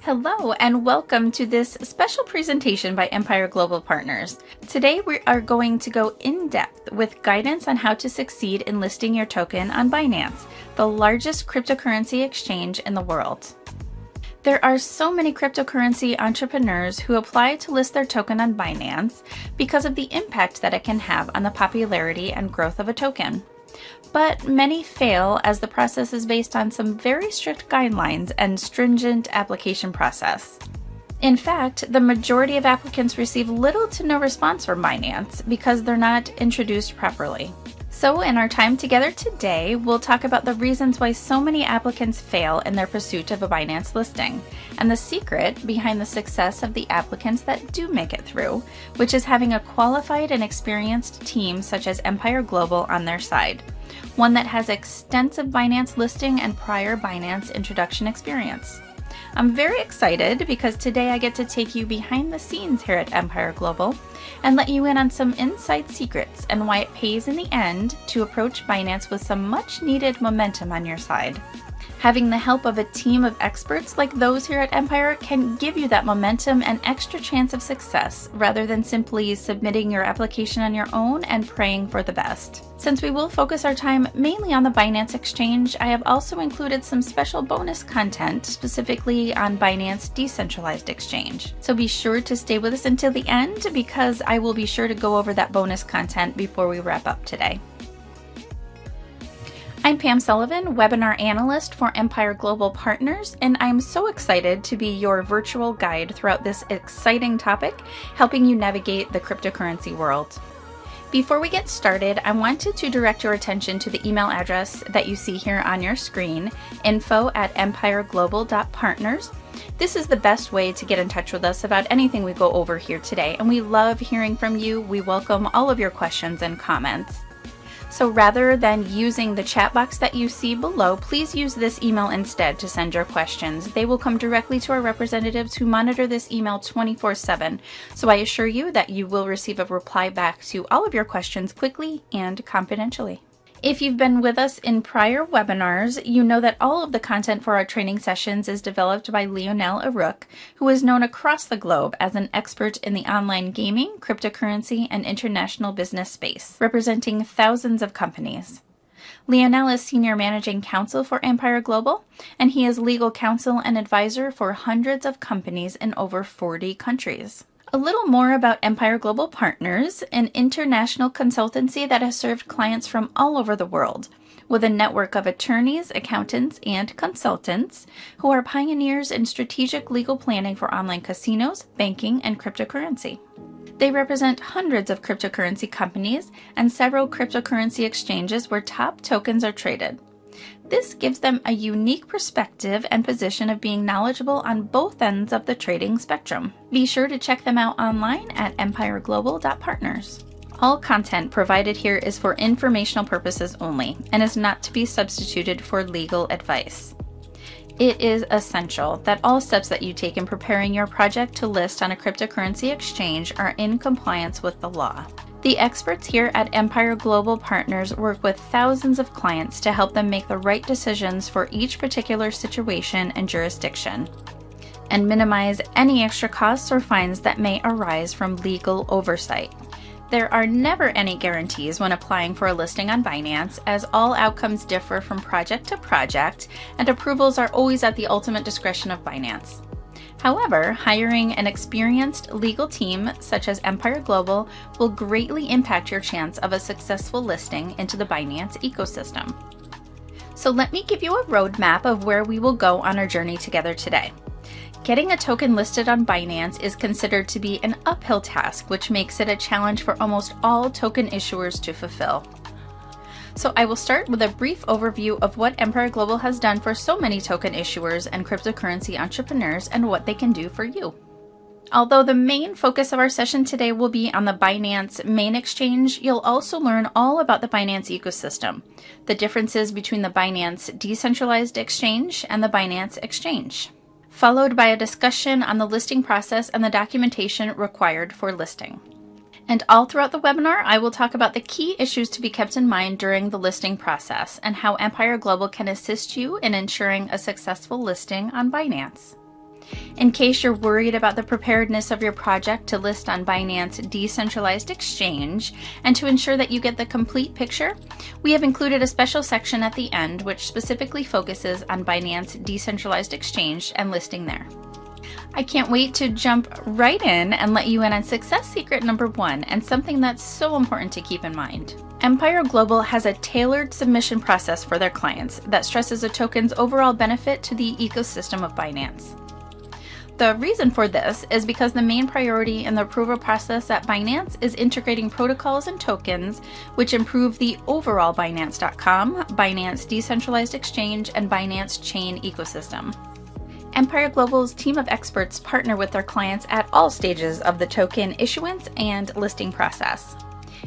Hello and welcome to this special presentation by Empire Global Partners. Today we are going to go in depth with guidance on how to succeed in listing your token on Binance, the largest cryptocurrency exchange in the world. There are so many cryptocurrency entrepreneurs who apply to list their token on Binance because of the impact that it can have on the popularity and growth of a token. But many fail as the process is based on some very strict guidelines and stringent application process. In fact, the majority of applicants receive little to no response from Binance because they're not introduced properly. So in our time together today, we'll talk about the reasons why so many applicants fail in their pursuit of a Binance listing, and the secret behind the success of the applicants that do make it through, which is having a qualified and experienced team such as Empire Global on their side, one that has extensive Binance listing and prior Binance introduction experience. I'm very excited because today I get to take you behind the scenes here at Empire Global and let you in on some inside secrets and why it pays in the end to approach Binance with some much needed momentum on your side. Having the help of a team of experts like those here at Empire can give you that momentum and extra chance of success rather than simply submitting your application on your own and praying for the best. Since we will focus our time mainly on the Binance Exchange, I have also included some special bonus content specifically on Binance Decentralized Exchange. So be sure to stay with us until the end because I will be sure to go over that bonus content before we wrap up today. I'm Pam Sullivan, Webinar Analyst for Empire Global Partners, and I'm so excited to be your virtual guide throughout this exciting topic, helping you navigate the cryptocurrency world. Before we get started, I wanted to direct your attention to the email address that you see here on your screen, info@empireglobal.partners. This is the best way to get in touch with us about anything we go over here today, and we love hearing from you. We welcome all of your questions and comments. So rather than using the chat box that you see below, please use this email instead to send your questions. They will come directly to our representatives who monitor this email 24/7. So I assure you that you will receive a reply back to all of your questions quickly and confidentially. If you've been with us in prior webinars, you know that all of the content for our training sessions is developed by Lionel Arouk, who is known across the globe as an expert in the online gaming, cryptocurrency, and international business space, representing thousands of companies. Lionel is Senior Managing Counsel for Empire Global, and he is legal counsel and advisor for hundreds of companies in over 40 countries. A little more about Empire Global Partners, an international consultancy that has served clients from all over the world, with a network of attorneys, accountants, and consultants who are pioneers in strategic legal planning for online casinos, banking, and cryptocurrency. They represent hundreds of cryptocurrency companies and several cryptocurrency exchanges where top tokens are traded. This gives them a unique perspective and position of being knowledgeable on both ends of the trading spectrum. Be sure to check them out online at empireglobal.partners. All content provided here is for informational purposes only and is not to be substituted for legal advice. It is essential that all steps that you take in preparing your project to list on a cryptocurrency exchange are in compliance with the law. The experts here at Empire Global Partners work with thousands of clients to help them make the right decisions for each particular situation and jurisdiction, and minimize any extra costs or fines that may arise from legal oversight. There are never any guarantees when applying for a listing on Binance, as all outcomes differ from project to project, and approvals are always at the ultimate discretion of Binance. However, hiring an experienced legal team such as Empire Global will greatly impact your chance of a successful listing into the Binance ecosystem. So let me give you a roadmap of where we will go on our journey together today. Getting a token listed on Binance is considered to be an uphill task, which makes it a challenge for almost all token issuers to fulfill. So I will start with a brief overview of what Empire Global has done for so many token issuers and cryptocurrency entrepreneurs and what they can do for you. Although the main focus of our session today will be on the Binance main exchange, you'll also learn all about the Binance ecosystem, the differences between the Binance Decentralized Exchange and the Binance Exchange, followed by a discussion on the listing process and the documentation required for listing. And all throughout the webinar, I will talk about the key issues to be kept in mind during the listing process and how Empire Global can assist you in ensuring a successful listing on Binance. In case you're worried about the preparedness of your project to list on Binance Decentralized Exchange, and to ensure that you get the complete picture, we have included a special section at the end which specifically focuses on Binance Decentralized Exchange and listing there. I can't wait to jump right in and let you in on success secret number 1, and something that's so important to keep in mind. Empire Global has a tailored submission process for their clients that stresses a token's overall benefit to the ecosystem of Binance. The reason for this is because the main priority in the approval process at Binance is integrating protocols and tokens which improve the overall Binance.com, Binance Decentralized Exchange, and Binance Chain ecosystem. Empire Global's team of experts partner with their clients at all stages of the token issuance and listing process.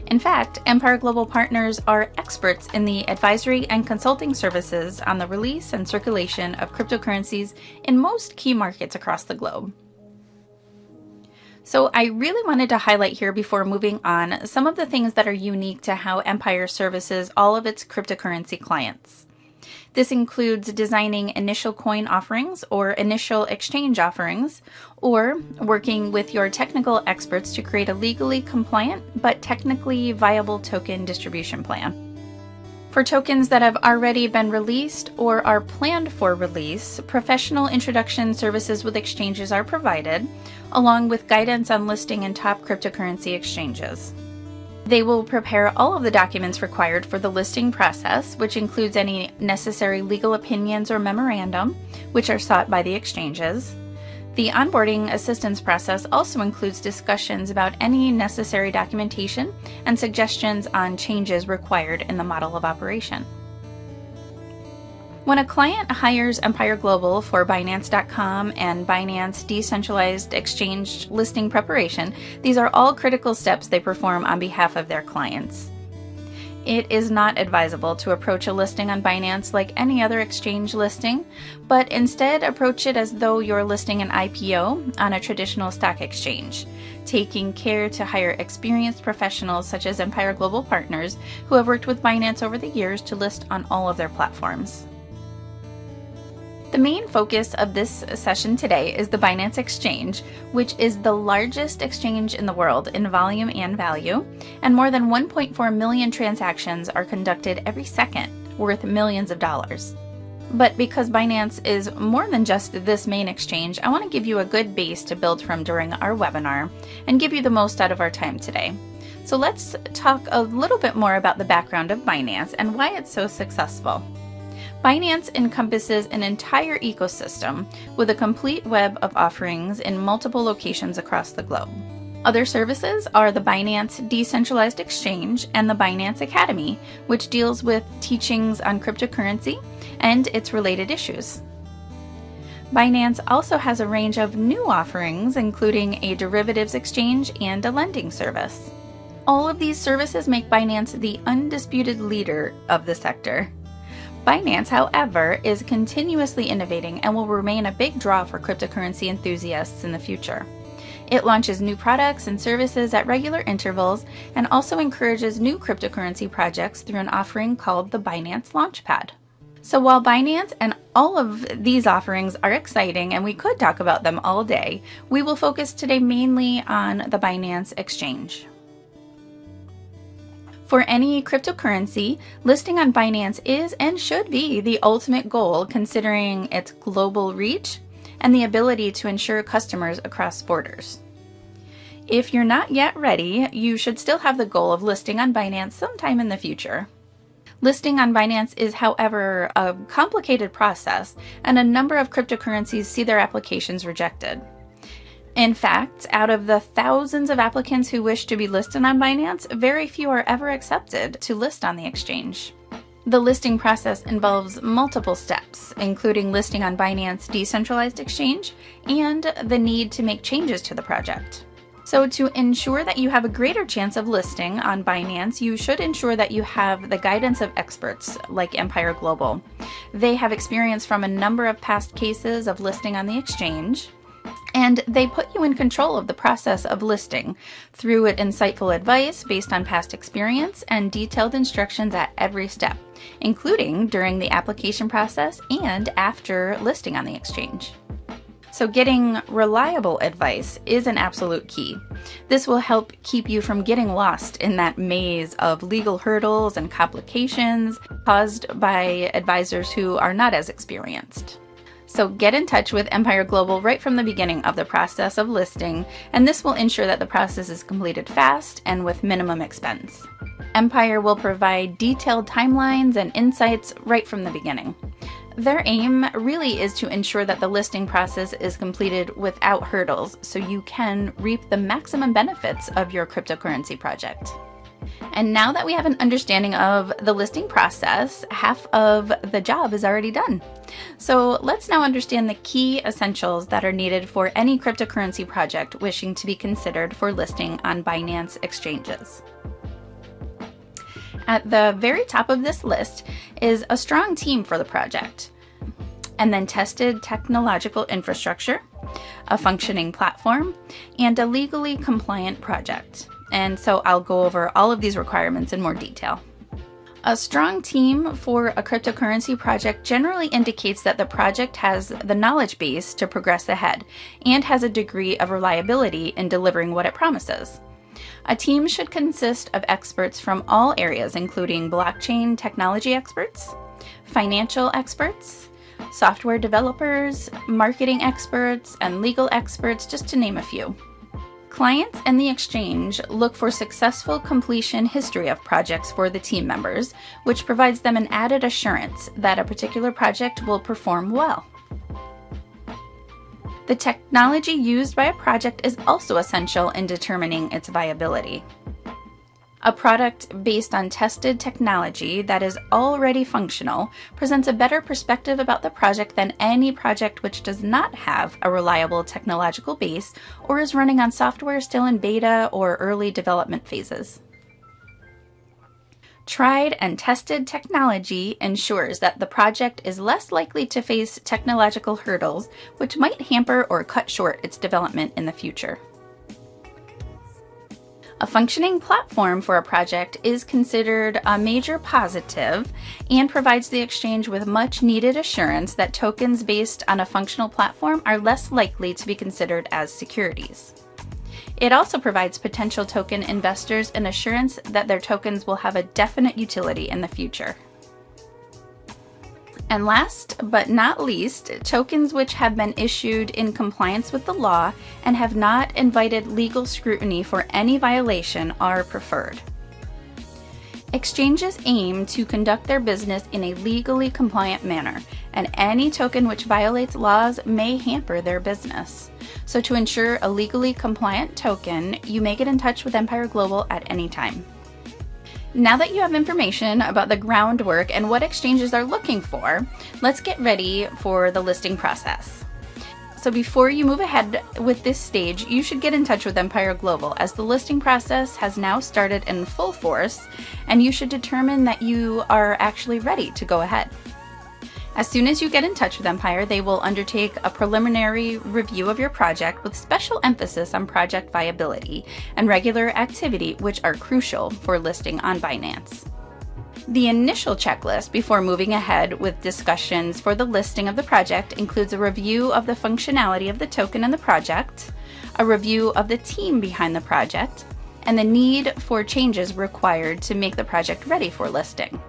In fact, Empire Global partners are experts in the advisory and consulting services on the release and circulation of cryptocurrencies in most key markets across the globe. So I really wanted to highlight here before moving on some of the things that are unique to how Empire services all of its cryptocurrency clients. This includes designing initial coin offerings or initial exchange offerings, or working with your technical experts to create a legally compliant but technically viable token distribution plan. For tokens that have already been released or are planned for release, professional introduction services with exchanges are provided, along with guidance on listing in top cryptocurrency exchanges. They will prepare all of the documents required for the listing process, which includes any necessary legal opinions or memorandum, which are sought by the exchanges. The onboarding assistance process also includes discussions about any necessary documentation and suggestions on changes required in the model of operation. When a client hires Empire Global for Binance.com and Binance Decentralized Exchange listing preparation, these are all critical steps they perform on behalf of their clients. It is not advisable to approach a listing on Binance like any other exchange listing, but instead approach it as though you're listing an IPO on a traditional stock exchange, taking care to hire experienced professionals such as Empire Global partners who have worked with Binance over the years to list on all of their platforms. The main focus of this session today is the Binance Exchange, which is the largest exchange in the world in volume and value, and more than 1.4 million transactions are conducted every second, worth millions of dollars. But because Binance is more than just this main exchange, I want to give you a good base to build from during our webinar and give you the most out of our time today. So let's talk a little bit more about the background of Binance and why it's so successful. Binance encompasses an entire ecosystem with a complete web of offerings in multiple locations across the globe. Other services are the Binance Decentralized Exchange and the Binance Academy, which deals with teachings on cryptocurrency and its related issues. Binance also has a range of new offerings, including a derivatives exchange and a lending service. All of these services make Binance the undisputed leader of the sector. Binance, however, is continuously innovating and will remain a big draw for cryptocurrency enthusiasts in the future. It launches new products and services at regular intervals and also encourages new cryptocurrency projects through an offering called the Binance Launchpad. So while Binance and all of these offerings are exciting and we could talk about them all day, we will focus today mainly on the Binance Exchange. For any cryptocurrency, listing on Binance is and should be the ultimate goal, considering its global reach and the ability to ensure customers across borders. If you're not yet ready, you should still have the goal of listing on Binance sometime in the future. Listing on Binance is, however, a complicated process, and a number of cryptocurrencies see their applications rejected. In fact, out of the thousands of applicants who wish to be listed on Binance, very few are ever accepted to list on the exchange. The listing process involves multiple steps, including listing on Binance Decentralized Exchange and the need to make changes to the project. So to ensure that you have a greater chance of listing on Binance, you should ensure that you have the guidance of experts like Empire Global. They have experience from a number of past cases of listing on the exchange, and they put you in control of the process of listing through insightful advice based on past experience and detailed instructions at every step, including during the application process and after listing on the exchange. So getting reliable advice is an absolute key. This will help keep you from getting lost in that maze of legal hurdles and complications caused by advisors who are not as experienced. So get in touch with Empire Global right from the beginning of the process of listing, and this will ensure that the process is completed fast and with minimum expense. Empire will provide detailed timelines and insights right from the beginning. Their aim really is to ensure that the listing process is completed without hurdles, so you can reap the maximum benefits of your cryptocurrency project. And now that we have an understanding of the listing process, half of the job is already done. So let's now understand the key essentials that are needed for any cryptocurrency project wishing to be considered for listing on Binance exchanges. At the very top of this list is a strong team for the project, and then tested technological infrastructure, a functioning platform, and a legally compliant project. And so I'll go over all of these requirements in more detail. A strong team for a cryptocurrency project generally indicates that the project has the knowledge base to progress ahead and has a degree of reliability in delivering what it promises. A team should consist of experts from all areas, including blockchain technology experts, financial experts, software developers, marketing experts, and legal experts, just to name a few. Clients and the exchange look for successful completion history of projects for the team members, which provides them an added assurance that a particular project will perform well. The technology used by a project is also essential in determining its viability. A product based on tested technology that is already functional presents a better perspective about the project than any project which does not have a reliable technological base or is running on software still in beta or early development phases. Tried and tested technology ensures that the project is less likely to face technological hurdles which might hamper or cut short its development in the future. A functioning platform for a project is considered a major positive and provides the exchange with much needed assurance that tokens based on a functional platform are less likely to be considered as securities. It also provides potential token investors an assurance that their tokens will have a definite utility in the future. And last but not least, tokens which have been issued in compliance with the law and have not invited legal scrutiny for any violation are preferred. Exchanges aim to conduct their business in a legally compliant manner, and any token which violates laws may hamper their business. So to ensure a legally compliant token, you may get in touch with Empire Global at any time. Now that you have information about the groundwork and what exchanges are looking for, let's get ready for the listing process. So before you move ahead with this stage, you should get in touch with Empire Global, as the listing process has now started in full force, and you should determine that you are actually ready to go ahead. As soon as you get in touch with Empire, they will undertake a preliminary review of your project with special emphasis on project viability and regular activity, which are crucial for listing on Binance. The initial checklist before moving ahead with discussions for the listing of the project includes a review of the functionality of the token and the project, a review of the team behind the project, and the need for changes required to make the project ready for listing.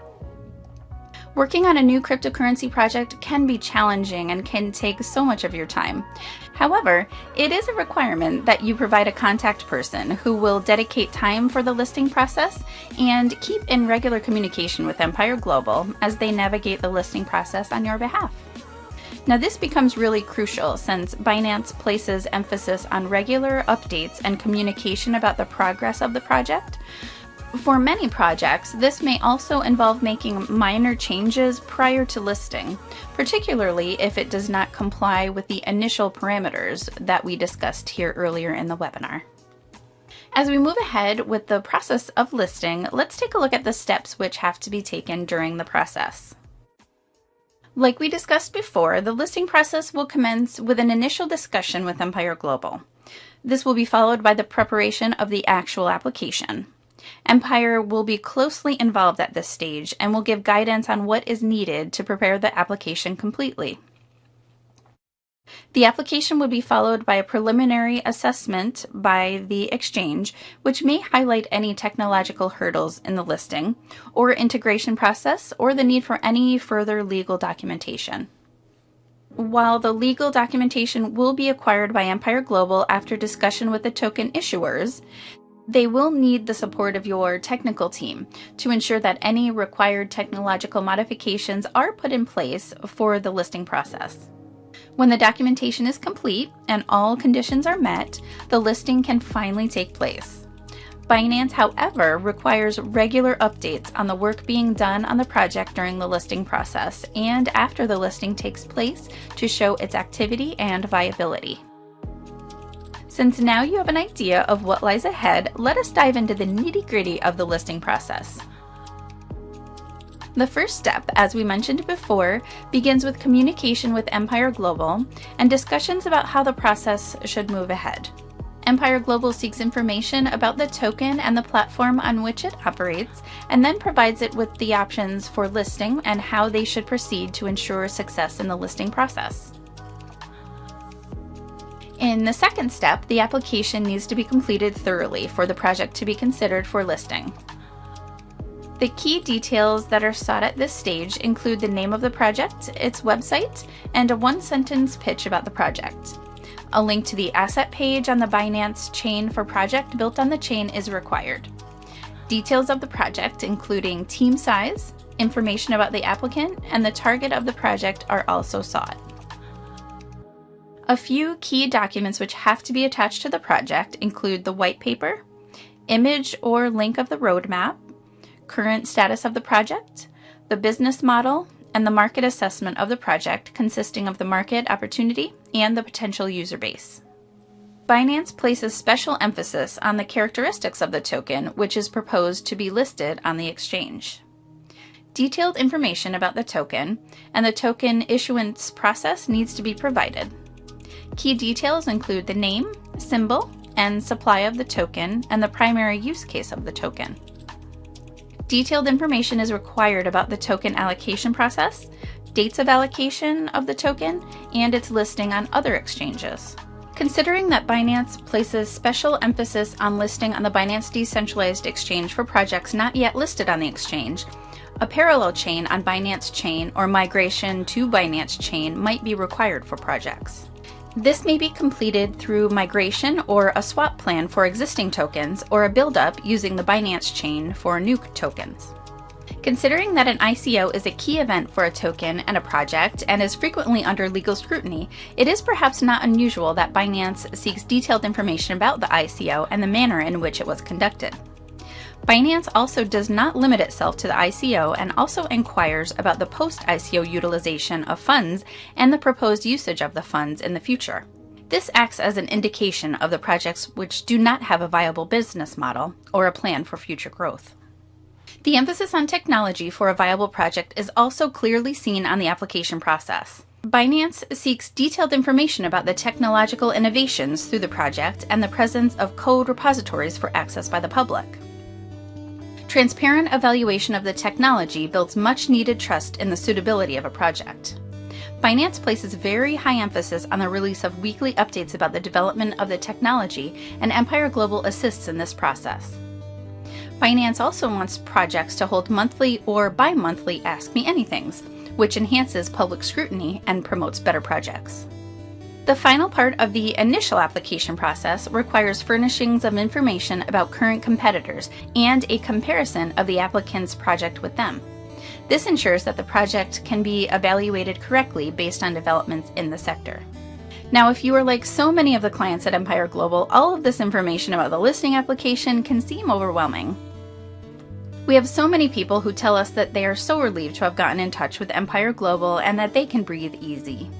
Working on a new cryptocurrency project can be challenging and can take so much of your time. However, it is a requirement that you provide a contact person who will dedicate time for the listing process and keep in regular communication with Empire Global as they navigate the listing process on your behalf. Now, this becomes really crucial since Binance places emphasis on regular updates and communication about the progress of the project. For many projects, this may also involve making minor changes prior to listing, particularly if it does not comply with the initial parameters that we discussed here earlier in the webinar. As we move ahead with the process of listing, let's take a look at the steps which have to be taken during the process. Like we discussed before, the listing process will commence with an initial discussion with Empire Global. This will be followed by the preparation of the actual application. Empire will be closely involved at this stage and will give guidance on what is needed to prepare the application completely. The application would be followed by a preliminary assessment by the exchange, which may highlight any technological hurdles in the listing, or integration process, or the need for any further legal documentation. While the legal documentation will be acquired by Empire Global after discussion with the token issuers, they will need the support of your technical team to ensure that any required technological modifications are put in place for the listing process. When the documentation is complete and all conditions are met, the listing can finally take place. Binance, however, requires regular updates on the work being done on the project during the listing process and after the listing takes place to show its activity and viability. Since now you have an idea of what lies ahead, let us dive into the nitty-gritty of the listing process. The first step, as we mentioned before, begins with communication with Empire Global and discussions about how the process should move ahead. Empire Global seeks information about the token and the platform on which it operates, and then provides it with the options for listing and how they should proceed to ensure success in the listing process. In the second step, the application needs to be completed thoroughly for the project to be considered for listing. The key details that are sought at this stage include the name of the project, its website, and a one-sentence pitch about the project. A link to the asset page on the Binance chain for project built on the chain is required. Details of the project, including team size, information about the applicant, and the target of the project are also sought. A few key documents which have to be attached to the project include the white paper, image or link of the roadmap, current status of the project, the business model, and the market assessment of the project consisting of the market opportunity and the potential user base. Binance places special emphasis on the characteristics of the token, which is proposed to be listed on the exchange. Detailed information about the token and the token issuance process needs to be provided. Key details include the name, symbol, and supply of the token and the primary use case of the token. Detailed information is required about the token allocation process, dates of allocation of the token, and its listing on other exchanges. Considering that Binance places special emphasis on listing on the Binance Decentralized Exchange for projects not yet listed on the exchange, a parallel chain on Binance Chain or migration to Binance Chain might be required for projects. This may be completed through migration or a swap plan for existing tokens or a build-up using the Binance chain for new tokens. Considering that an ICO is a key event for a token and a project and is frequently under legal scrutiny, it is perhaps not unusual that Binance seeks detailed information about the ICO and the manner in which it was conducted. Binance also does not limit itself to the ICO and also inquires about the post-ICO utilization of funds and the proposed usage of the funds in the future. This acts as an indication of the projects which do not have a viable business model or a plan for future growth. The emphasis on technology for a viable project is also clearly seen on the application process. Binance seeks detailed information about the technological innovations through the project and the presence of code repositories for access by the public. Transparent evaluation of the technology builds much needed trust in the suitability of a project. Binance places very high emphasis on the release of weekly updates about the development of the technology, and Empire Global assists in this process. Binance also wants projects to hold monthly or bi-monthly Ask Me Anythings, which enhances public scrutiny and promotes better projects. The final part of the initial application process requires furnishings of information about current competitors and a comparison of the applicant's project with them. This ensures that the project can be evaluated correctly based on developments in the sector. Now, if you are like so many of the clients at Empire Global, all of this information about the listing application can seem overwhelming. We have so many people who tell us that they are so relieved to have gotten in touch with Empire Global and that they can breathe easy.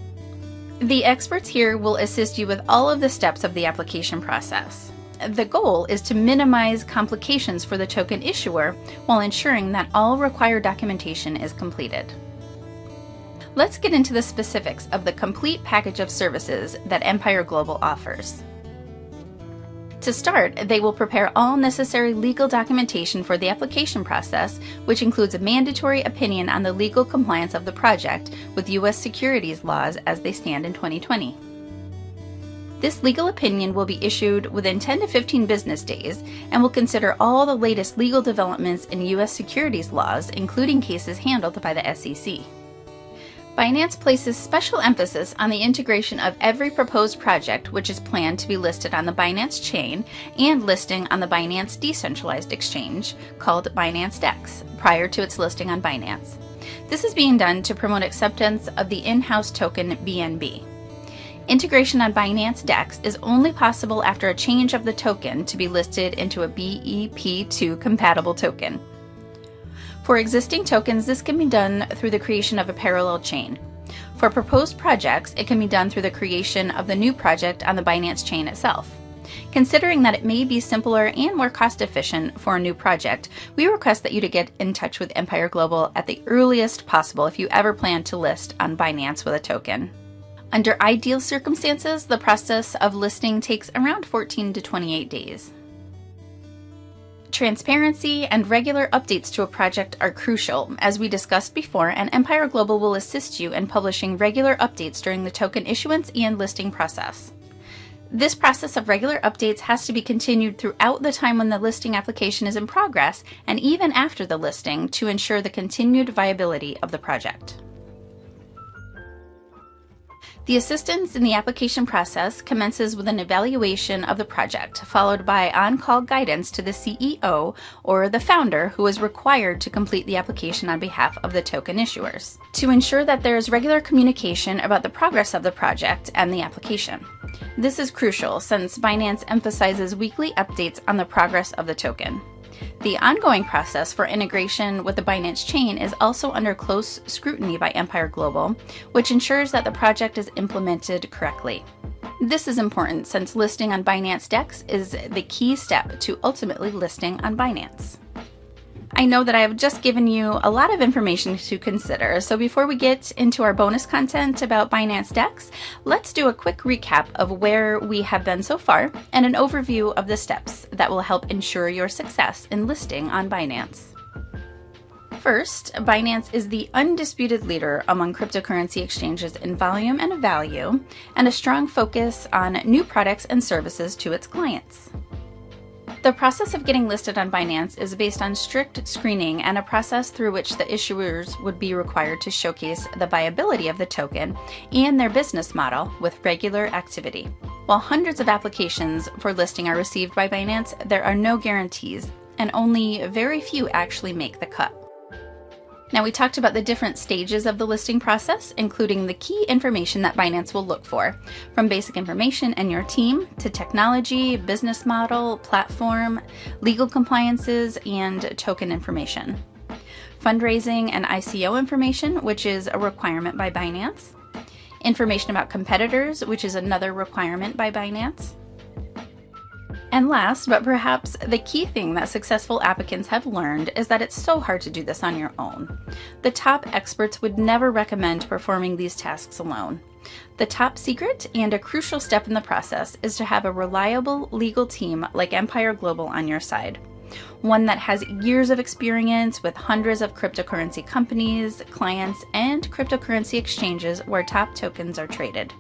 The experts here will assist you with all of the steps of the application process. The goal is to minimize complications for the token issuer while ensuring that all required documentation is completed. Let's get into the specifics of the complete package of services that Empire Global offers. To start, they will prepare all necessary legal documentation for the application process, which includes a mandatory opinion on the legal compliance of the project with U.S. securities laws as they stand in 2020. This legal opinion will be issued within 10 to 15 business days and will consider all the latest legal developments in U.S. securities laws, including cases handled by the SEC. Binance places special emphasis on the integration of every proposed project which is planned to be listed on the Binance chain and listing on the Binance Decentralized Exchange, called Binance DEX, prior to its listing on Binance. This is being done to promote acceptance of the in-house token BNB. Integration on Binance DEX is only possible after a change of the token to be listed into a BEP2 compatible token. For existing tokens, this can be done through the creation of a parallel chain. For proposed projects, it can be done through the creation of the new project on the Binance chain itself. Considering that it may be simpler and more cost-efficient for a new project, we request that you to get in touch with Empire Global at the earliest possible if you ever plan to list on Binance with a token. Under ideal circumstances, the process of listing takes around 14 to 28 days. Transparency and regular updates to a project are crucial, as we discussed before, and Empire Global will assist you in publishing regular updates during the token issuance and listing process. This process of regular updates has to be continued throughout the time when the listing application is in progress and even after the listing to ensure the continued viability of the project. The assistance in the application process commences with an evaluation of the project, followed by on-call guidance to the CEO or the founder who is required to complete the application on behalf of the token issuers, to ensure that there is regular communication about the progress of the project and the application. This is crucial since Binance emphasizes weekly updates on the progress of the token. The ongoing process for integration with the Binance chain is also under close scrutiny by Empire Global, which ensures that the project is implemented correctly. This is important since listing on Binance DEX is the key step to ultimately listing on Binance. I know that I have just given you a lot of information to consider, so before we get into our bonus content about Binance DEX, let's do a quick recap of where we have been so far and an overview of the steps that will help ensure your success in listing on Binance. First, Binance is the undisputed leader among cryptocurrency exchanges in volume and value, and a strong focus on new products and services to its clients. The process of getting listed on Binance is based on strict screening and a process through which the issuers would be required to showcase the viability of the token and their business model with regular activity. While hundreds of applications for listing are received by Binance, there are no guarantees, and only very few actually make the cut. Now, we talked about the different stages of the listing process, including the key information that Binance will look for, from basic information and your team to technology, business model, platform, legal compliances, and token information. Fundraising and ICO information, which is a requirement by Binance. Information about competitors, which is another requirement by Binance. And last, but perhaps the key thing that successful applicants have learned is that it's so hard to do this on your own. The top experts would never recommend performing these tasks alone. The top secret and a crucial step in the process is to have a reliable legal team like Empire Global on your side. One that has years of experience with hundreds of cryptocurrency companies, clients, and cryptocurrency exchanges where top tokens are traded.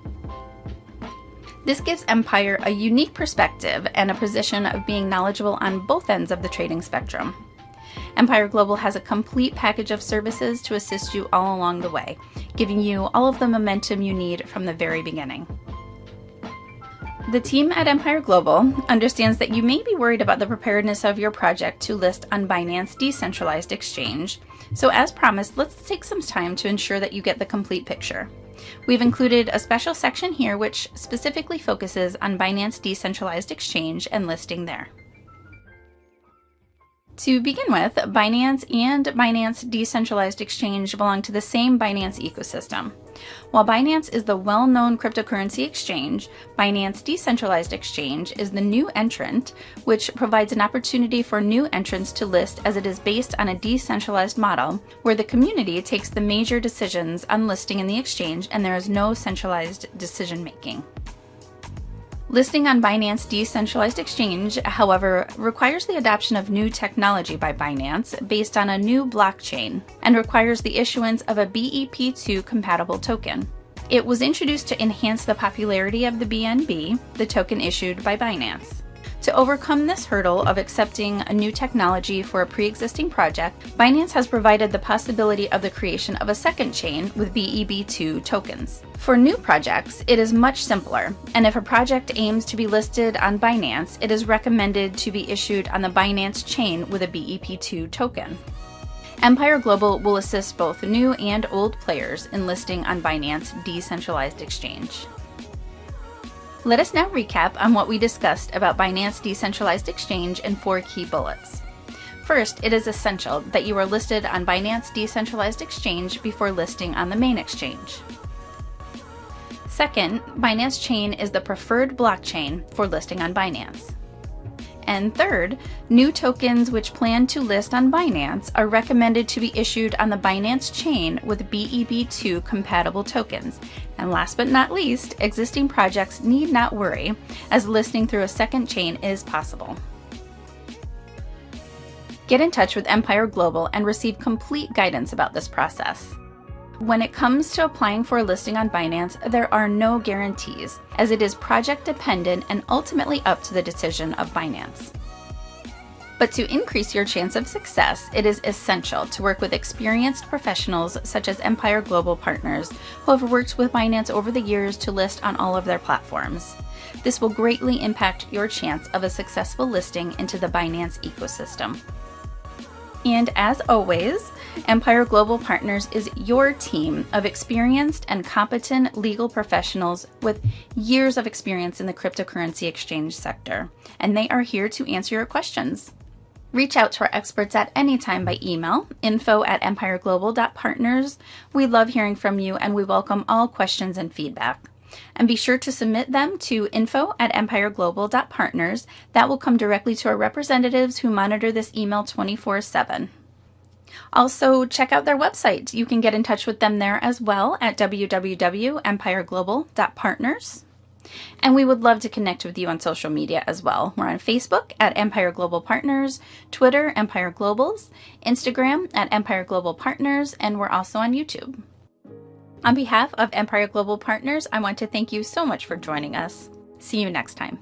This gives Empire a unique perspective and a position of being knowledgeable on both ends of the trading spectrum. Empire Global has a complete package of services to assist you all along the way, giving you all of the momentum you need from the very beginning. The team at Empire Global understands that you may be worried about the preparedness of your project to list on Binance Decentralized Exchange, so as promised, let's take some time to ensure that you get the complete picture. We've included a special section here which specifically focuses on Binance Decentralized Exchange and listing there. To begin with, Binance and Binance Decentralized Exchange belong to the same Binance ecosystem. While Binance is the well-known cryptocurrency exchange, Binance Decentralized Exchange is the new entrant, which provides an opportunity for new entrants to list as it is based on a decentralized model, where the community takes the major decisions on listing in the exchange and there is no centralized decision-making. Listing on Binance Decentralized Exchange, however, requires the adoption of new technology by Binance based on a new blockchain and requires the issuance of a BEP2 compatible token. It was introduced to enhance the popularity of the BNB, the token issued by Binance. To overcome this hurdle of accepting a new technology for a pre-existing project, Binance has provided the possibility of the creation of a second chain with BEP2 tokens. For new projects, it is much simpler, and if a project aims to be listed on Binance, it is recommended to be issued on the Binance chain with a BEP2 token. Empire Global will assist both new and old players in listing on Binance Decentralized Exchange. Let us now recap on what we discussed about Binance Decentralized Exchange in 4 key bullets. First, it is essential that you are listed on Binance Decentralized Exchange before listing on the main exchange. Second, Binance Chain is the preferred blockchain for listing on Binance. And third, new tokens which plan to list on Binance are recommended to be issued on the Binance chain with BEP2 compatible tokens. And last but not least, existing projects need not worry, as listing through a second chain is possible. Get in touch with Empire Global and receive complete guidance about this process. When it comes to applying for a listing on Binance, there are no guarantees, as it is project dependent and ultimately up to the decision of Binance. But to increase your chance of success, it is essential to work with experienced professionals such as Empire Global Partners, who have worked with Binance over the years to list on all of their platforms. This will greatly impact your chance of a successful listing into the Binance ecosystem. And as always, Empire Global Partners is your team of experienced and competent legal professionals with years of experience in the cryptocurrency exchange sector, and they are here to answer your questions. Reach out to our experts at any time by email, info@empireglobal.partners. We love hearing from you and we welcome all questions and feedback. And be sure to submit them to info@empireglobal.partners. That will come directly to our representatives who monitor this email 24/7. Also, check out their website. You can get in touch with them there as well at www.empireglobal.partners. And we would love to connect with you on social media as well. We're on Facebook at Empire Global Partners, Twitter, Empire Globals, Instagram at Empire Global Partners, and we're also on YouTube. On behalf of Empire Global Partners, I want to thank you so much for joining us. See you next time.